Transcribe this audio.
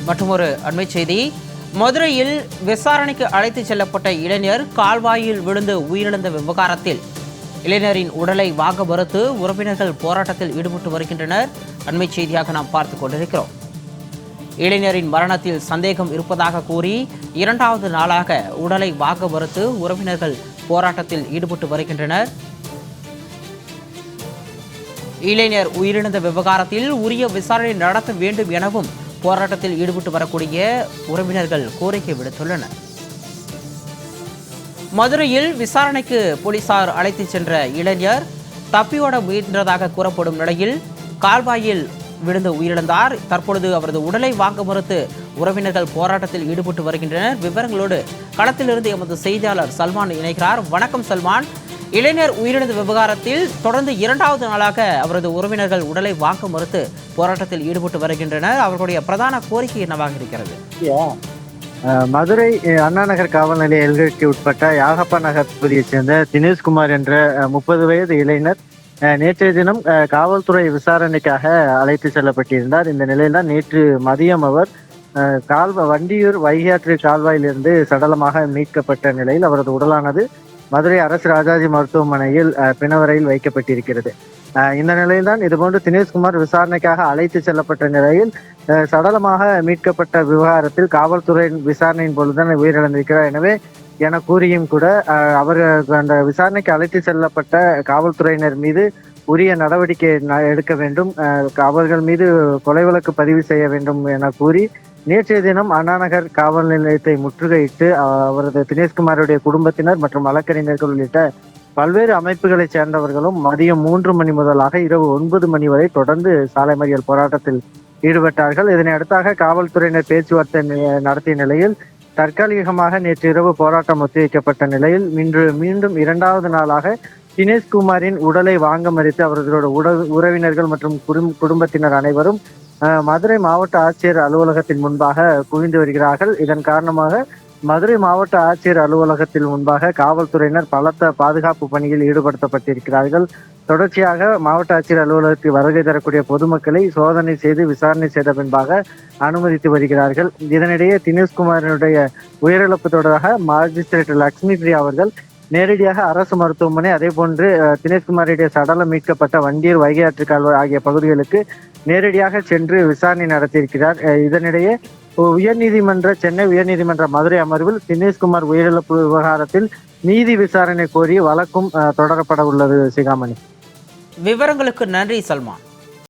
மற்றும் ஒரு அண்மை செய்தி. மதுரையில் விசாரணைக்கு அழைத்துச் செல்லப்பட்ட இளைஞர் கால்வாயில் விழுந்து உயிரிழந்த விவகாரத்தில் இளைஞரின் உடலை வாங்க மறுத்து உறவினர்கள் போராட்டத்தில் ஈடுபட்டு வருகின்றனர். அண்மை செய்தியாக நாம் பார்த்துக் கொண்டிருக்கிறோம். இளைஞரின் மரணத்தில் சந்தேகம் இருப்பதாக கூறி 2வது நாளாக உடலை வாங்க மறுத்து உறவினர்கள் போராட்டத்தில் ஈடுபட்டு வருகின்றனர். இளைஞர் உயிரிழந்த விவகாரத்தில் உரிய விசாரணை நடத்த வேண்டும் எனவும் போராட்டத்தில் ஈடுபட்டு வரக்கூடிய உறவினர்கள் கோரிக்கை விடுத்துள்ளனர். மதுரையில் விசாரணைக்கு போலீசார் அழைத்துச் சென்ற இளைஞர் தப்பியோட முயன்றதாக கூறப்படும் நிலையில் கால்வாயில் விழுந்து உயிரிழந்தார். தற்பொழுது அவரது உடலை வாங்க மறுத்து உறவினர்கள் போராட்டத்தில் ஈடுபட்டு வருகின்றனர். விவரங்களோடு களத்திலிருந்து எமது செய்தியாளர் சல்மான் இணைகிறார். வணக்கம் சல்மான். இளைஞர் உயிரிழந்த விவகாரத்தில் தொடர்ந்து 2வது நாளாக அவரது உறவினர்கள் உடலை வாங்க மறுத்து போராட்டத்தில் ஈடுபட்டு வருகின்றனர். அவர்களுடைய பிரதான கோரிக்கை என்னவாக இருக்கிறது? மதுரை அண்ணாநகர் காவல் நிலைய எல்கைக்கு உட்பட்ட யாகப்பா நகர் பகுதியைச் சேர்ந்த தினேஷ்குமார் என்ற 30 வயது இளைஞர் நேற்றைய தினம் காவல்துறை விசாரணைக்காக அழைத்து செல்லப்பட்டிருந்தார். இந்த நிலையில்தான் நேற்று மதியம் அவர் வண்டியூர் வைகையாற்று கால்வாயிலிருந்து சடலமாக மீட்கப்பட்ட நிலையில் அவரது உடலானது மதுரை அரசு ராஜாஜி மருத்துவமனையில் பிணவரையில் வைக்கப்பட்டிருக்கிறது. இந்த நிலையில்தான் இதுபோன்று தினேஷ்குமார் விசாரணைக்காக அழைத்து செல்லப்பட்ட நிலையில் சடலமாக மீட்கப்பட்ட விவகாரத்தில் காவல்துறையின் விசாரணையின் பொழுதுதான் உயிரிழந்திருக்கிறார். எனவே என கூறியும் கூட அவர் அந்த விசாரணைக்கு அழைத்து செல்லப்பட்ட காவல்துறையினர் மீது உரிய நடவடிக்கை எடுக்க வேண்டும், அவர்கள் மீது கொலை வழக்கு பதிவு செய்ய வேண்டும் என கூறி நேற்றைய தினம் அண்ணாநகர் காவல் நிலையத்தை முற்றுகையிட்டு அவரது தினேஷ்குமாருடைய குடும்பத்தினர் மற்றும் வழக்கறிஞர்கள் உள்ளிட்ட பல்வேறு அமைப்புகளைச் சேர்ந்தவர்களும் மதியம் 3 மணி முதலாக இரவு 9 மணி வரை தொடர்ந்து சாலை மறியல் போராட்டத்தில் ஈடுபட்டார்கள். இதனை அடுத்தாக காவல்துறையினர் பேச்சுவார்த்தை நடத்திய நிலையில் தற்காலிகமாக நேற்று இரவு போராட்டம் ஒத்திவைக்கப்பட்ட நிலையில் இன்று மீண்டும் 2வது நாளாக தினேஷ்குமாரின் உடலை வாங்க மறுத்து அவர்களோட உறவினர்கள் மற்றும் குடும்பத்தினர் அனைவரும் மதுரை மாவட்ட ஆட்சியர் அலுவலகத்தின் முன்பாக குவிந்து வருகிறார்கள். இதன் காரணமாக மதுரை மாவட்ட ஆட்சியர் அலுவலகத்தில் முன்பாக காவல்துறையினர் பலத்த பாதுகாப்பு பணியில் ஈடுபடுத்தப்பட்டிருக்கிறார்கள். தொடர்ச்சியாக மாவட்ட ஆட்சியர் அலுவலகத்தில் வருகை தரக்கூடிய பொதுமக்களை சோதனை செய்து விசாரணை செய்த பின்பாக அனுமதித்து வருகிறார்கள். இதனிடையே தினேஷ்குமாரினுடைய உயிரிழப்பு தொடர்பாக மாஜிஸ்திரேட் லட்சுமி பிரியா அவர்கள் நேரடியாக அரசு மருத்துவமனை, அதே போன்று தினேஷ்குமாருடைய சடலம் மீட்கப்பட்ட வண்டியூர் வைகையாற்று கால்வாய் ஆகிய பகுதிகளுக்கு நேரடியாக சென்று விசாரணை நடத்தியிருக்கிறார். இதனிடையே சென்னை உயர்நீதிமன்ற மதுரை அமர்வில் தினேஷ்குமார் உயிரிழப்பு விவகாரத்தில் நீதி விசாரணை கோரி வழக்கும் தொடரப்பட உள்ளது. சிகாமணி, விவரங்களுக்கு நன்றி சல்மான்.